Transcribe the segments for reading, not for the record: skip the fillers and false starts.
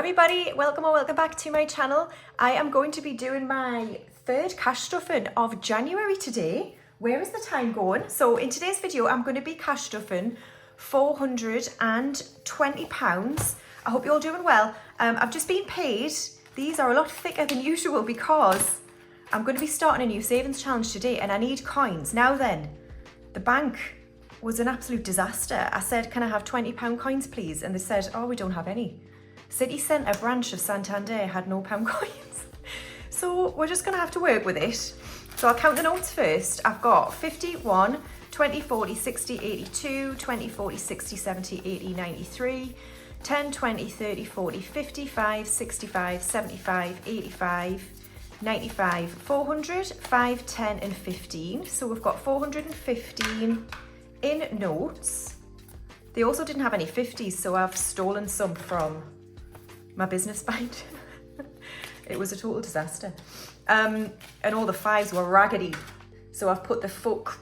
everybody, welcome or welcome back to my channel. I am going to be doing my third cash stuffing of January today. Where is the time going? So in today's video, I'm going to be cash stuffing £420. I hope you're all doing well. I've just been paid. These are a lot thicker than usual because I'm going to be starting a new savings challenge today and I need coins. Now then, the bank was an absolute disaster. I said, can I have £20 coins please? And they said, oh, we don't have any. City Centre branch of Santander had no pound coins. So we're just gonna have to work with it. So I'll count the notes first. I've got 51, 20, 40, 60, 82, 20, 40, 60, 70, 80, 93, 10, 20, 30, 40, 55, 65, 75, 85, 95, 400, 5, 10 and 15. So we've got 415 in notes. They also didn't have any 50s, so I've stolen some from my business bind. It was a total disaster. And all the fives were raggedy. So I've put the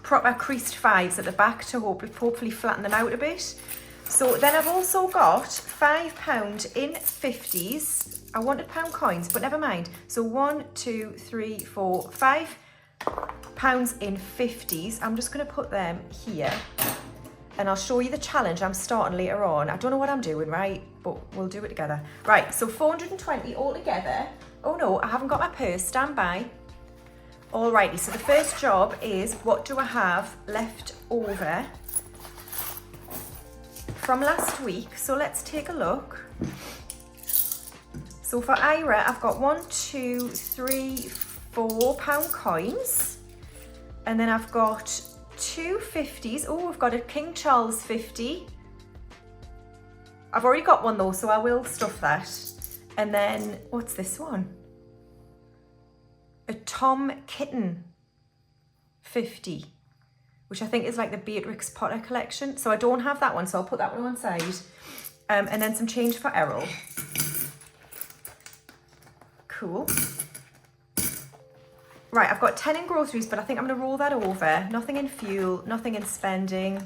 proper creased fives at the back to hopefully flatten them out a bit. So then I've also got £5 in 50s. I wanted pound coins, but never mind. So 1, 2, 3, 4, £5 in 50s. I'm just gonna put them here and I'll show you the challenge I'm starting later on. I don't know what I'm doing, right? But we'll do it together. Right, so 420 all together. Oh no, I haven't got my purse, stand by. Alrighty, so the first job is, what do I have left over from last week? So let's take a look. So for Ira, I've got 1, 2, 3, 4 pound coins. And then I've got 2 50s. Oh, I've got a King Charles 50. I've already got one though, so I will stuff that. And then, what's this one? A Tom Kitten 50, which I think is like the Beatrix Potter collection. So I don't have that one, so I'll put that one on side. And then some change for Errol. Cool. Right, I've got 10 in groceries, but I think I'm gonna roll that over. Nothing in fuel, nothing in spending,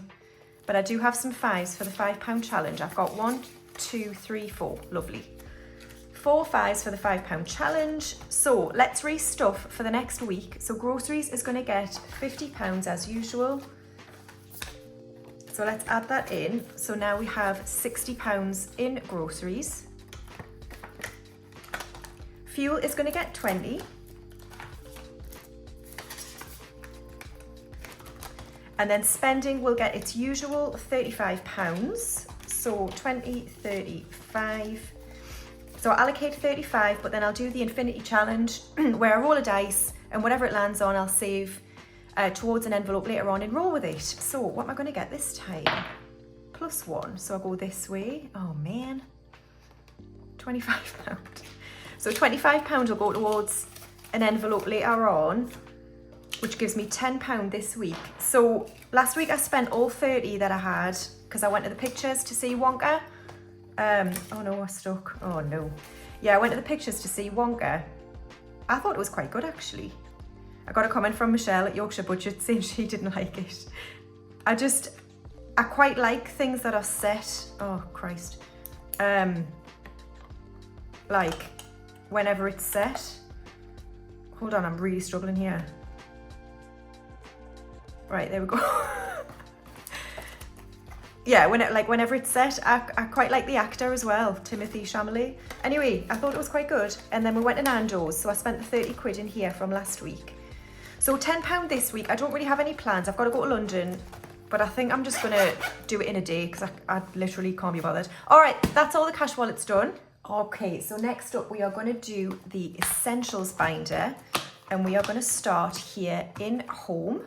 but I do have some fives for the £5 challenge. I've got 1, 2, 3, 4, lovely. 4 fives for the £5 challenge. So let's restuff for the next week. So groceries is gonna get £50 as usual. So let's add that in. So now we have £60 in groceries. Fuel is gonna get 20. And then spending will get its usual £35. So 20, 35. So I'll allocate 35, but then I'll do the infinity challenge where I roll a dice and whatever it lands on, I'll save towards an envelope later on and roll with it. So what am I gonna get this time? +1, so I'll go this way. Oh man, £25. So £25 will go towards an envelope later on, which gives me £10 this week. So last week I spent all 30 that I had because I went to the pictures to see Wonka. Oh no, I stuck. Oh no. Yeah, I went to the pictures to see Wonka. I thought it was quite good actually. I got a comment from Michelle at Yorkshire Budget saying she didn't like it. I quite like things that are set. Oh Christ. Like whenever it's set. Hold on, I'm really struggling here. Right, there we go. Yeah, whenever it's set, I quite like the actor as well, Timothy Chalamet. Anyway, I thought it was quite good. And then we went to Nando's, so I spent the 30 quid in here from last week. So £10 this week. I don't really have any plans. I've got to go to London, but I think I'm just gonna do it in a day because I literally can't be bothered. All right, that's all the cash wallet's done. Okay, so next up we are gonna do the essentials binder and we are gonna start here in home.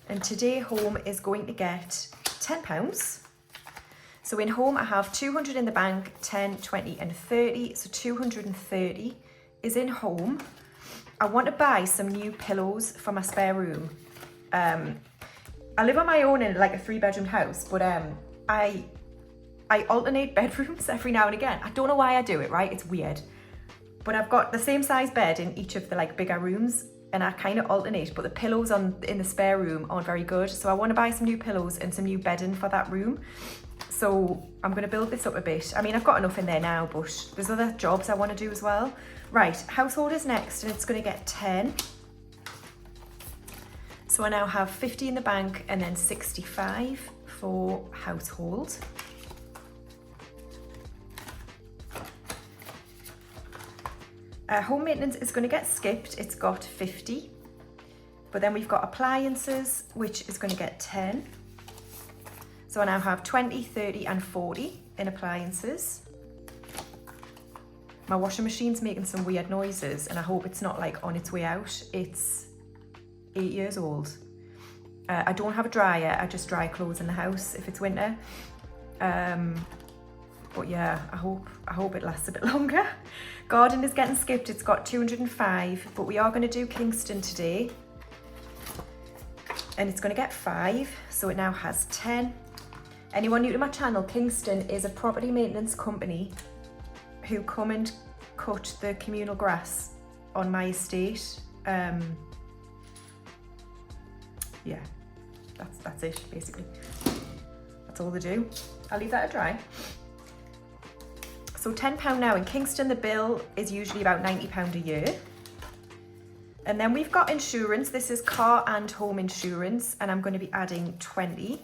And today home is going to get £10. So in home I have 200 in the bank, 10, 20 and 30. So 230 is in home. I want to buy some new pillows for my spare room. I live on my own in like a 3-bedroom house, but I alternate bedrooms every now and again. I don't know why I do it, right? It's weird. But I've got the same size bed in each of the like bigger rooms and I kind of alternate, but the pillows in the spare room aren't very good. So I want to buy some new pillows and some new bedding for that room. So I'm going to build this up a bit. I mean, I've got enough in there now, but there's other jobs I want to do as well. Right, household is next, and it's going to get 10. So I now have 50 in the bank and then 65 for household. Home maintenance is going to get skipped. It's got 50. But then we've got appliances, which is going to get 10. So I now have 20, 30 and 40 in appliances. My washing machine's making some weird noises, and I hope it's not like on its way out. It's 8 years old. I don't have a dryer. I just dry clothes in the house if it's winter. But yeah, I hope it lasts a bit longer. Garden is getting skipped. It's got 205, but we are going to do Kingston today. And it's going to get 5, so it now has 10. Anyone new to my channel, Kingston is a property maintenance company who come and cut the communal grass on my estate. Yeah, that's it basically. That's all they do. I'll leave that to dry. So £10 now. In Kingston, the bill is usually about £90 a year. And then we've got insurance. This is car and home insurance, and I'm going to be adding 20.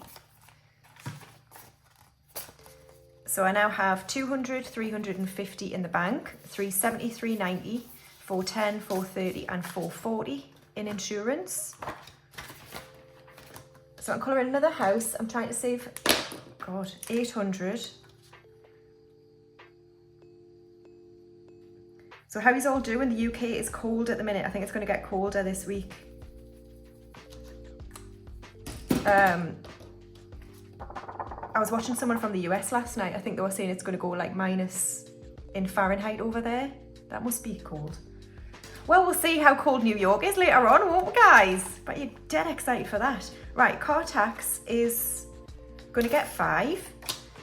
So I now have 200, 350 in the bank, 370, 390, 410, 430 and 440 in insurance. So I'm colouring another house. I'm trying to save, God, 800. So how he's all doing? The UK is cold at the minute. I think it's going to get colder this week. I was watching someone from the US last night. I think they were saying it's going to go like minus in Fahrenheit over there. That must be cold. Well, we'll see how cold New York is later on, won't we, guys? But you're dead excited for that. Right, car tax is going to get 5.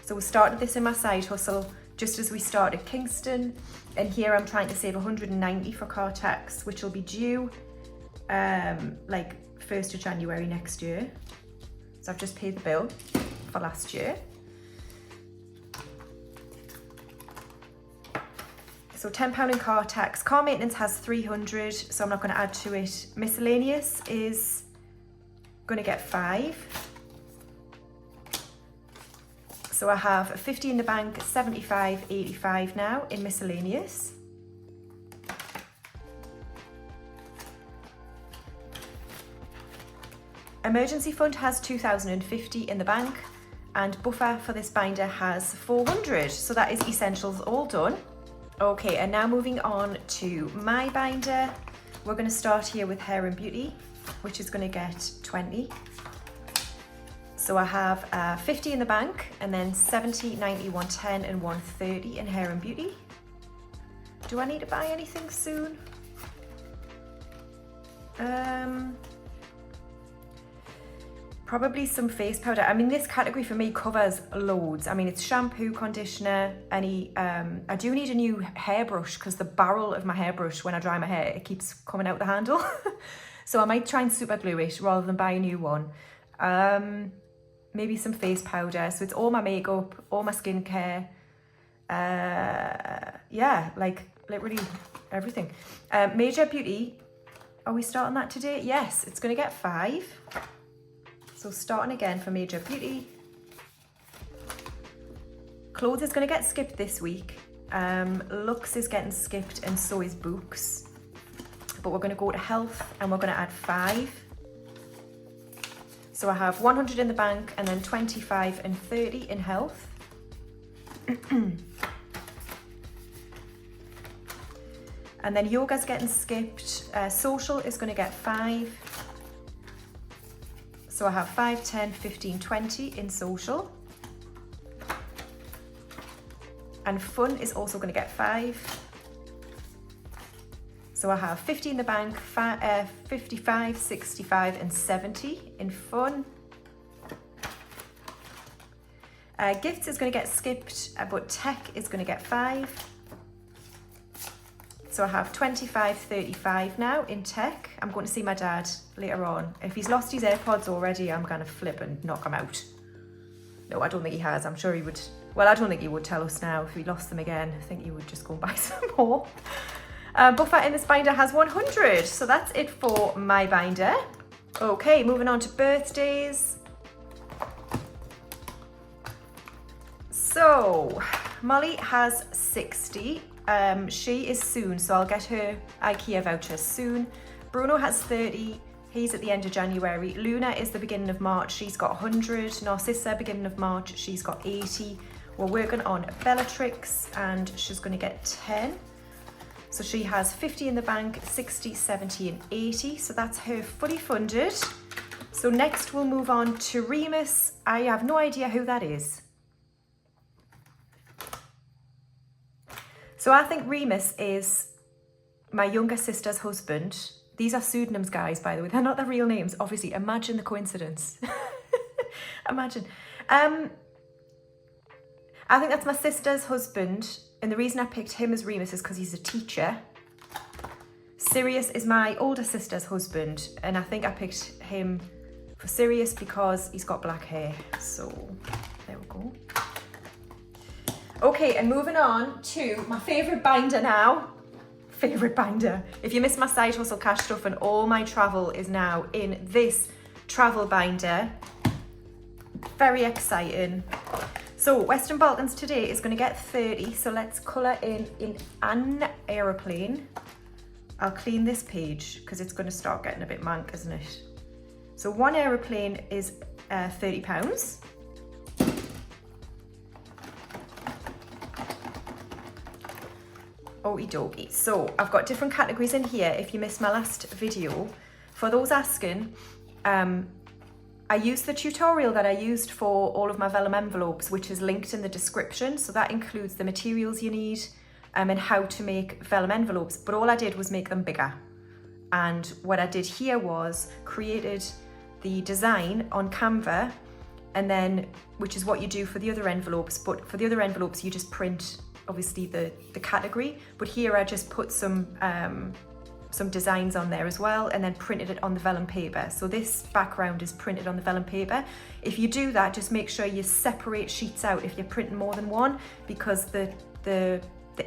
So we started this in my side hustle just as we started Kingston. And here I'm trying to save 190 for car tax, which will be due like 1st of January next year. So I've just paid the bill for last year. So £10 in car tax. Car maintenance has 300, so I'm not going to add to it. Miscellaneous is going to get 5. So I have 50 in the bank, 75, 85 now in miscellaneous. Emergency fund has 2,050 in the bank, and buffer for this binder has 400. So that is essentials all done. Okay, and now moving on to my binder. We're going to start here with hair and beauty, which is going to get 20. So I have 50 in the bank, and then 70, 90, 110 and 130 in hair and beauty. Do I need to buy anything soon? Probably some face powder. I mean, this category for me covers loads. I mean, it's shampoo, conditioner, any, I do need a new hairbrush because the barrel of my hairbrush, when I dry my hair, it keeps coming out the handle. So I might try and super glue it rather than buy a new one. Maybe some face powder. So it's all my makeup, all my skincare. Yeah, like literally everything. Major beauty, are we starting that today? Yes, it's gonna get 5. So starting again for major beauty. Clothes is going to get skipped this week. Looks is getting skipped, and so is books. But we're going to go to health, and we're going to add 5. So I have 100 in the bank, and then 25 and 30 in health. And then yoga's getting skipped. Social is going to get 5. So I have 5, 10, 15, 20 in social. And fun is also going to get 5. So I have 50 in the bank, 55, 65 and 70 in fun. Gifts is going to get skipped, but tech is going to get 5. So I have 25, 35 now in tech. I'm going to see my dad later on. If he's lost his AirPods already, I'm going to flip and knock him out. No, I don't think he has. I'm sure he would. Well, I don't think he would tell us now if we lost them again. I think he would just go and buy some more. Buffer in this binder has 100. So that's it for my binder. Okay, moving on to birthdays. So Molly has 60. She is soon, so I'll get her IKEA voucher soon. Bruno has 30. He's at the end of January. Luna is the beginning of March. She's got 100. Narcissa, beginning of March. She's got 80. We're working on Bellatrix and she's going to get 10. So she has 50 in the bank, 60, 70 and 80. So that's her fully funded. So next we'll move on to Remus. I have no idea who that is. So I think Remus is my younger sister's husband. These are pseudonyms, guys, by the way. They're not their real names. Obviously, imagine the coincidence. Imagine. I think that's my sister's husband. And the reason I picked him as Remus is because he's a teacher. Sirius is my older sister's husband. And I think I picked him for Sirius because he's got black hair. So there we go. Okay, and moving on to my favourite binder now. Favourite binder. If you missed my side hustle cash stuff, and all my travel is now in this travel binder. Very exciting. So Western Balkans today is going to get 30. So let's colour in an aeroplane. I'll clean this page because it's going to start getting a bit mank, isn't it? So one aeroplane is £30. Okie dokie. So I've got different categories in here. If you missed my last video, for those asking, I used the tutorial that I used for all of my vellum envelopes, which is linked in the description. So that includes the materials you need and how to make vellum envelopes. But all I did was make them bigger. And what I did here was created the design on Canva, and then, which is what you do for the other envelopes. But for the other envelopes, you just print obviously the category, but here I just put some designs on there as well, and then printed it on the vellum paper. So this background is printed on the vellum paper. If you do that, just make sure you separate sheets out if you're printing more than one, because the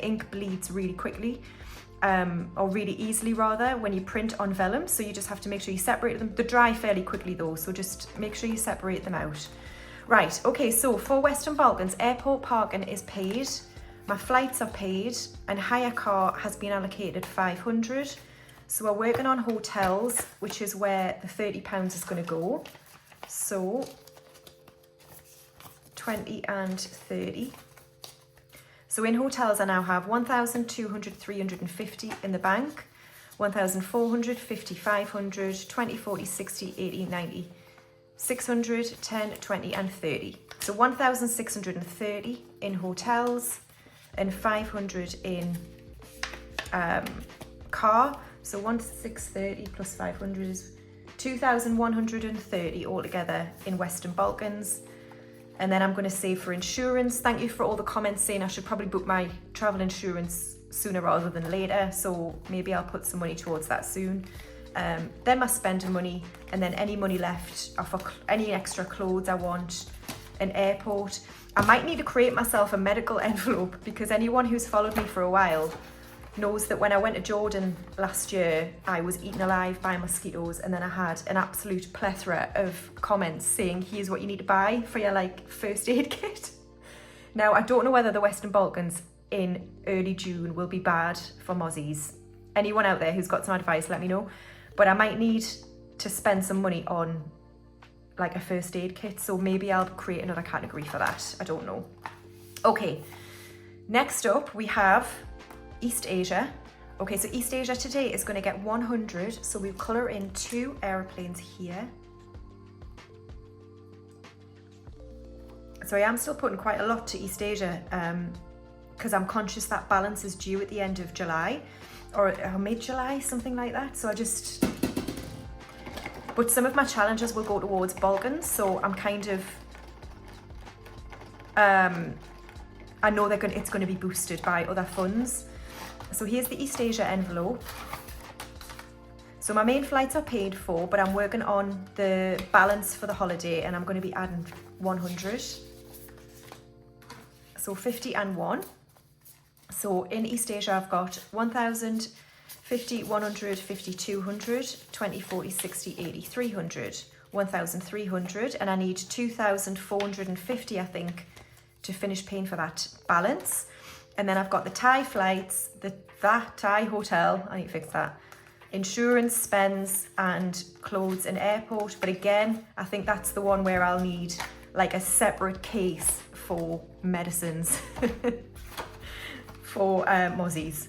ink bleeds really quickly, or really easily rather, when you print on vellum. So you just have to make sure you separate them. They dry fairly quickly though, so just make sure you separate them out. Right, okay, so for Western Balkans, airport parking is paid. My flights are paid, and hire car has been allocated 500. So we're working on hotels, which is where the £30 is going to go. So 20 and 30. So in hotels, I now have 1,200, 350 in the bank, 1,400, 50, 500, 20, 40, 60, 80, 90, 600, 10, 20 and 30. So 1,630 in hotels, and 500 in car. So 1,630 plus 500 is 2,130 altogether in Western Balkans. And then I'm going to save for insurance. Thank you for all the comments saying I should probably book my travel insurance sooner rather than later. So maybe I'll put some money towards that soon. Then my spending money, and then any money left are for any extra clothes I want, an airport. I might need to create myself a medical envelope, because anyone who's followed me for a while knows that when I went to Jordan last year, I was eaten alive by mosquitoes, and then I had an absolute plethora of comments saying, here's what you need to buy for your first aid kit. Now, I don't know whether the Western Balkans in early June will be bad for mozzies. Anyone out there who's got some advice, let me know. But I might need to spend some money on a first aid kit, so maybe I'll create another category for that. I don't know. Okay, next up we have East Asia. Okay, so East Asia today is going to get 100, so we'll colour in 2 aeroplanes here. So I am still putting quite a lot to East Asia, because I'm conscious that balance is due at the end of July, or mid-July, something like that. So but some of my challenges will go towards Balkans, so I'm kind of, I know it's going to be boosted by other funds. So here's the East Asia envelope. So my main flights are paid for, but I'm working on the balance for the holiday, and I'm going to be adding 100. So 50 and 1. So in East Asia, I've got 1,000, 50, 100, 50, 200, 20, 40, 60, 80, 300, 1,300. And I need 2,450, I think, to finish paying for that balance. And then I've got the Thai flights, that Thai hotel, I need to fix that, insurance, spends, and clothes and airport. But again, I think that's the one where I'll need like a separate case for medicines for mozzies.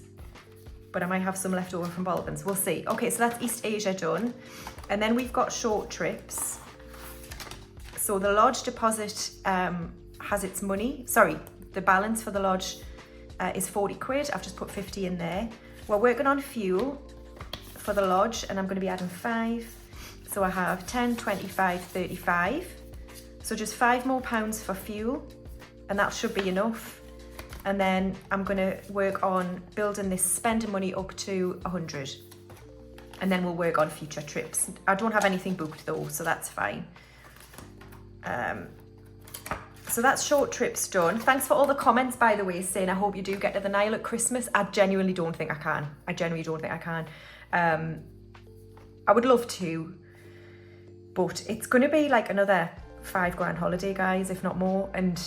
But I might have some left over from Balkans, we'll see. Okay, so that's East Asia done. And then we've got short trips. So the lodge deposit has its money. Sorry, the balance for the lodge is 40 quid. I've just put 50 in there. We're working on fuel for the lodge, and I'm going to be adding 5. So I have 10, 25, 35. So just £5 more for fuel, and that should be enough. And then I'm going to work on building this spending money up to 100. And then we'll work on future trips. I don't have anything booked though, so that's fine. So that's short trips done. Thanks for all the comments, by the way, saying I hope you do get to the Nile at Christmas. I genuinely don't think I can. I genuinely don't think I can. I would love to, but it's going to be like another £5 holiday, guys, if not more. And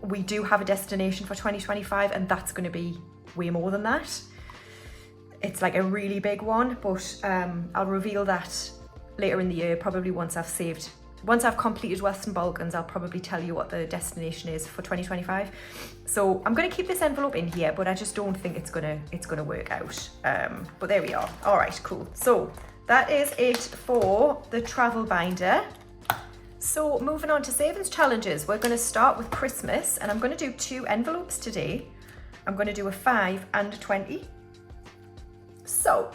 we do have a destination for 2025, and that's going to be way more than that. It's like a really big one, but I'll reveal that later in the year, probably once I've completed Western Balkans. I'll probably tell you what the destination is for 2025. So I'm going to keep this envelope in here, but I just don't think it's gonna work out. But there we are. All right, cool. So that is it for the travel binder. So moving on to savings challenges, we're going to start with Christmas, and I'm going to do 2 envelopes today. I'm going to do a 5 and a 20. So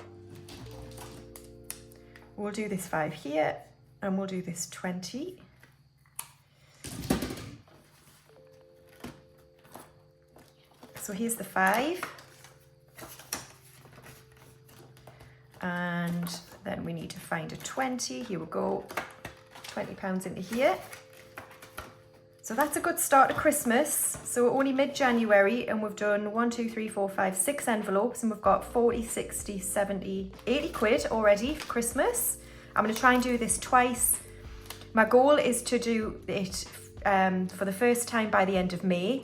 we'll do this 5 here, and we'll do this 20. So here's the 5. And then we need to find a 20. Here we go. £20 into here. So that's a good start to Christmas. So we're only mid-January, and we've done 1, 2, 3, 4, 5, 6 envelopes, and we've got 40, 60, 70, 80 quid already for Christmas. I'm going to try and do this twice. My goal is to do it for the first time by the end of May,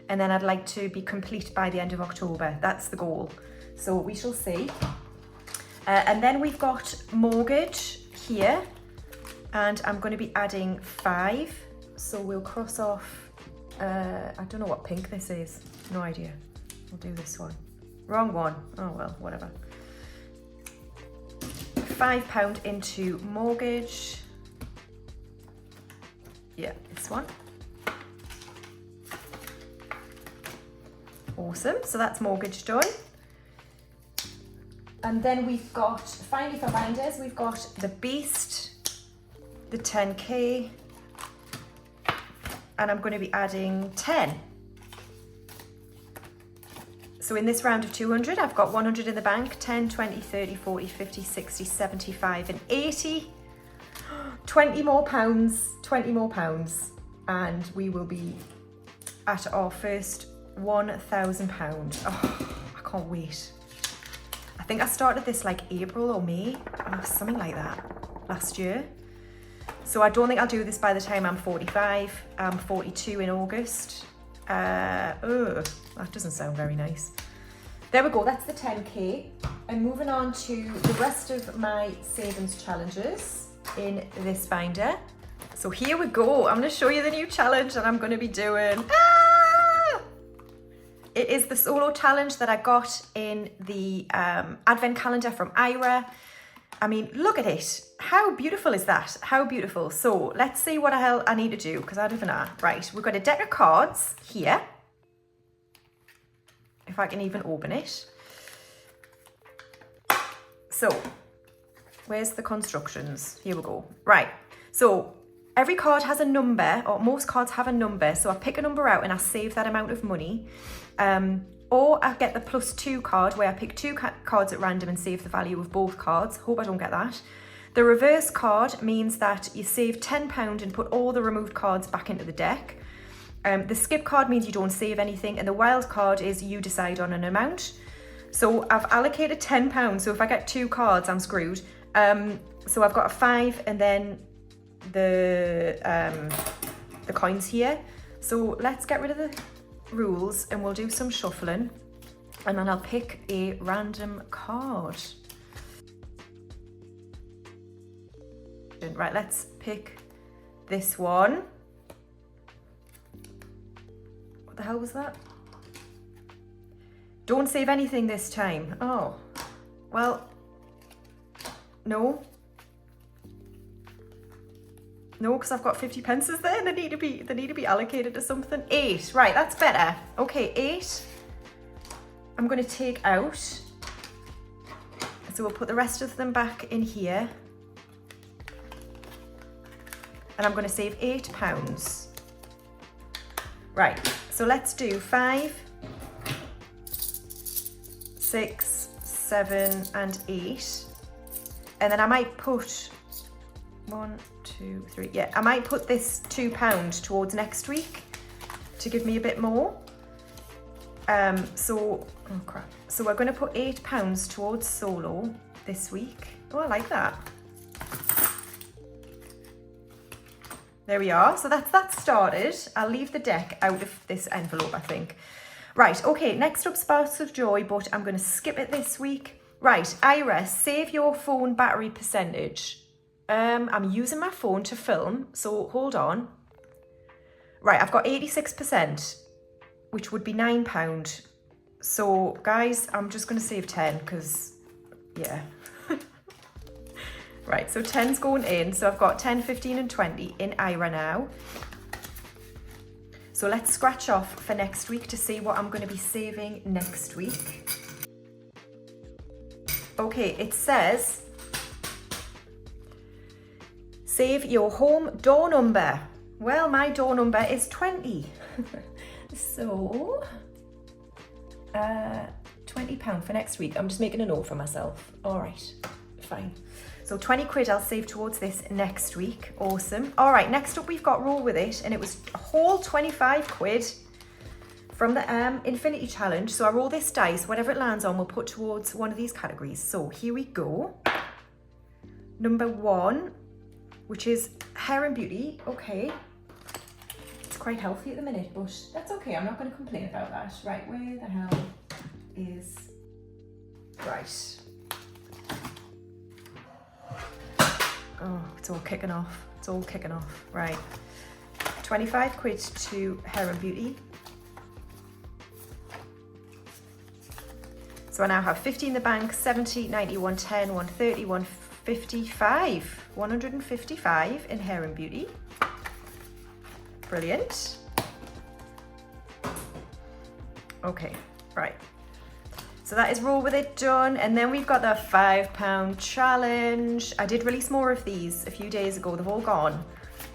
and then I'd like to be complete by the end of October. That's the goal. So we shall see. And then we've got mortgage here, and I'm going to be adding 5. So we'll cross off, I don't know what pink this is. No idea. We'll do this one. Wrong one. Oh well, whatever. £5 into mortgage. Yeah, this one. Awesome. So that's mortgage done. And then we've got, finally for binders, we've got the Beast, the 10k, and I'm going to be adding 10. So in this round of 200, I've got 100 in the bank, 10, 20, 30, 40, 50, 60, 75 and 80. 20 more pounds, and we will be at our first £1,000. Oh, I can't wait. I think I started this like April or May, something like that, last year. So I don't think I'll do this by the time I'm 45. I'm 42 in August. That doesn't sound very nice. There we go, that's the 10k. And moving on to the rest of my savings challenges in this binder. So here we go. I'm going to show you the new challenge that I'm going to be doing. It is the solo challenge that I got in the advent calendar from Ira. I mean, look at it. How beautiful is that? How beautiful. So let's see what the hell I need to do, because I don't even know. Right, we've got a deck of cards here. If I can even open it. So, where's the constructions? Here we go. Right, so every card has a number, or most cards have a number. So I pick a number out and I save that amount of money. Or I get the +2 card, where I pick 2 cards at random and save the value of both cards. Hope I don't get that. The reverse card means that you save £10 and put all the removed cards back into the deck. The skip card means you don't save anything, and the wild card is you decide on an amount. So I've allocated £10, so if I get 2 cards, I'm screwed. So I've got a 5 and then the coins here. So let's get rid of the rules and we'll do some shuffling, and then I'll pick a random card. Right, let's pick this one. What the hell was that? Don't save anything this time. Oh, well, no. No, because I've got 50 pences there and they need to be allocated to something. 8, right, that's better. Okay, 8. I'm going to take out. So we'll put the rest of them back in here. And I'm going to save £8. Right, so let's do 5, 6, 7, and 8. And then I might put 1, 2, 3. Yeah, I might put this £2 towards next week to give me a bit more. Oh crap. So we're going to put £8 towards solo this week. Oh, I like that. There we are. So that's started. I'll leave the deck out of this envelope, I think. Right, okay, next up, Sparks of Joy, but I'm going to skip it this week. Right, Ira, save your phone battery percentage. I'm using my phone to film, so hold on. Right, I've got 86%, which would be £9. So, guys, I'm just going to save 10 because, yeah. Right, so 10's going in. So I've got 10, 15 and 20 in Ira now. So let's scratch off for next week to see what I'm going to be saving next week. Okay, it says, save your home door number. Well, my door number is 20. So, £20 for next week. I'm just making a note for myself. All right, fine. So 20 quid I'll save towards this next week. Awesome. All right, next up we've got Roll With It, and it was a whole 25 quid from the Infinity Challenge. So I roll this dice, whatever it lands on, we'll put towards one of these categories. So here we go. Number 1, which is Hair and Beauty. Okay. It's quite healthy at the minute, but that's okay. I'm not going to complain about that. Right, where the hell is... Right. Oh, it's all kicking off. It's all kicking off. Right. 25 quid to Hair and Beauty. So I now have 50 in the bank, 70, 90, 110, 130, 155. 155 in Hair and Beauty. Brilliant. Okay, right. So that is Roll With It done. And then we've got the £5 challenge. I did release more of these a few days ago. They've all gone.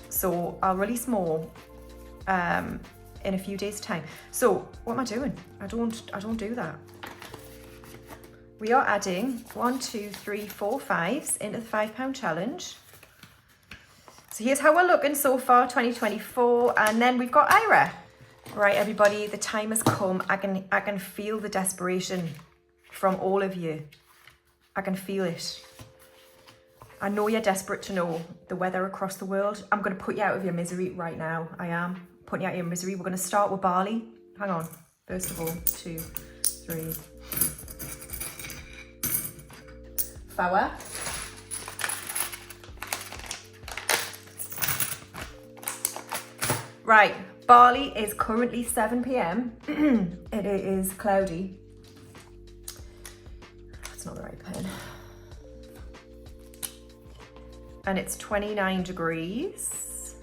So I'll release more in a few days' time. So what am I doing? I don't do that. We are adding 1, 2, 3, 4, 5s into the £5 challenge. So here's how we're looking so far, 2024. And then we've got Ira. Right, everybody, the time has come. I can feel the desperation from all of you. I can feel it. I know you're desperate to know the weather across the world. I'm going to put you out of your misery right now. I am putting you out of your misery. We're going to start with barley. Hang on. First of all, 2, 3. Flour. Right. Barley is currently 7 p.m. It is cloudy. That's not the right pen. And it's 29 degrees.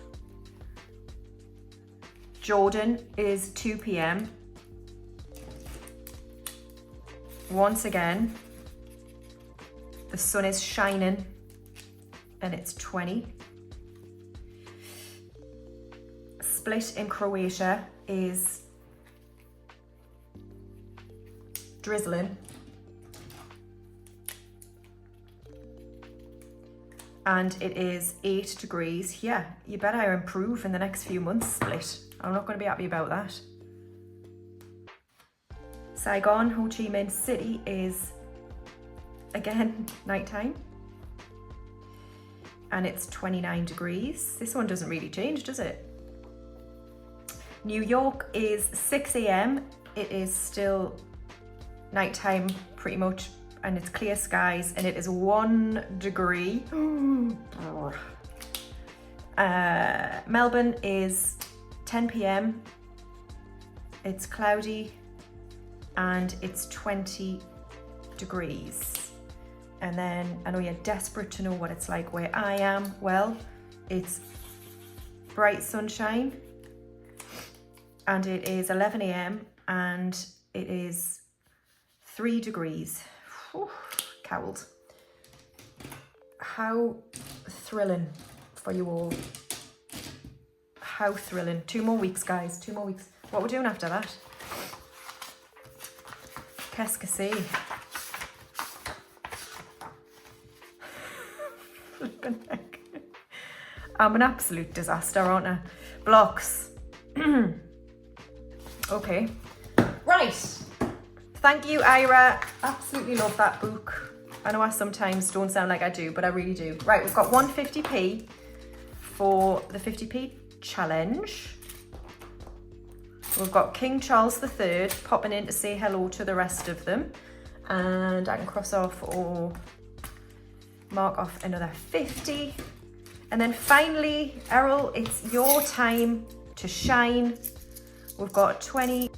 Jordan is 2 p.m. Once again, the sun is shining and it's 20. Split in Croatia is drizzling. and it is 8 degrees. Yeah, you better improve in the next few months, Split. I'm not going to be happy about that. Saigon, Ho Chi Minh City is, again, nighttime. And it's 29 degrees. This one doesn't really change, does it? New York is 6 a.m. It is still nighttime pretty much, and it's clear skies, and it is 1 degree. Melbourne is 10 p.m. It's cloudy and it's 20 degrees. And then I know you're desperate to know what it's like where I am. Well, it's bright sunshine and it is 11 a.m. and it is 3 degrees. Whew, cowled. How thrilling for you all. How thrilling. 2 more weeks, guys. 2 more weeks. What we're doing after that? Qu'est-ce que c'est? I'm an absolute disaster, aren't I? Blocks. Okay. Right. Thank you, Ira. Absolutely love that book. I know I sometimes don't sound like I do, but I really do. Right, we've got 150p for the 50p challenge. We've got King Charles III popping in to say hello to the rest of them. And I can cross off or mark off another 50. And then finally, Errol, it's your time to shine. We've got 20,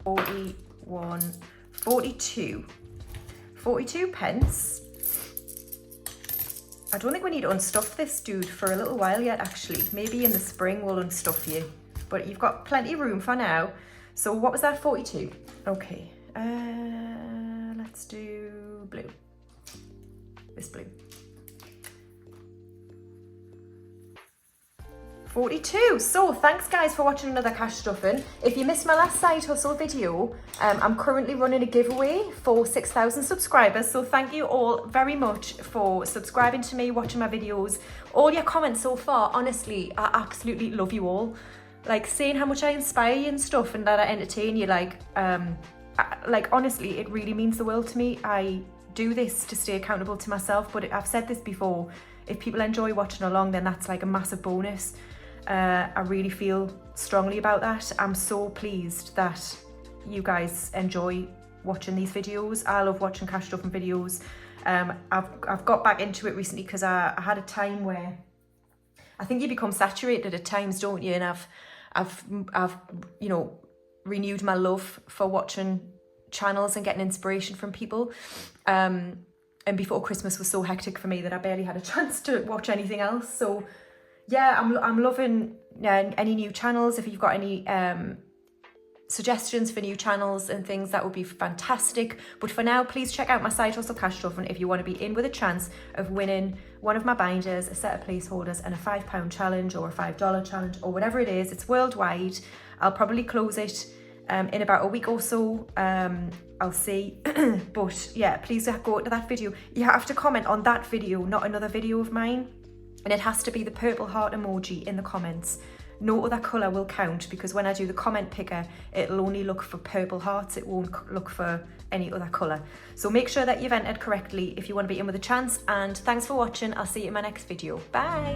41, 42. 42 pence. I don't think we need to unstuff this dude for a little while yet, actually. Maybe in the spring we'll unstuff you. But you've got plenty of room for now. So what was that, 42? Okay, let's do blue. This blue. 42. So thanks guys for watching another cash stuffing. If you missed my last side hustle video, I'm currently running a giveaway for 6,000 subscribers. So thank you all very much for subscribing to me, watching my videos, all your comments so far. Honestly, I absolutely love you all. Like saying how much I inspire you and stuff and that I entertain you, like honestly, it really means the world to me. I do this to stay accountable to myself, but I've said this before, if people enjoy watching along, then that's like a massive bonus. I really feel strongly about that. I'm so pleased that you guys enjoy watching these videos. I love watching cash stuffing videos. I've got back into it recently because I had a time where I think you become saturated at times, don't you? And I've you know, renewed my love for watching channels and getting inspiration from people. And before Christmas was so hectic for me that I barely had a chance to watch anything else. So yeah, I'm loving any new channels. If you've got any suggestions for new channels and things, that would be fantastic. But for now, please check out my side hustle cash stuffing if you want to be in with a chance of winning one of my binders, a set of placeholders, and a £5 challenge or a $5 challenge or whatever it is. It's worldwide. I'll probably close it in about a week or so. I'll see. But yeah, please go to that video. You have to comment on that video, not another video of mine. And it has to be the purple heart emoji in the comments. No other colour will count, because when I do the comment picker, it'll only look for purple hearts. It won't look for any other colour. So make sure that you've entered correctly if you want to be in with a chance. And thanks for watching. I'll see you in my next video. Bye.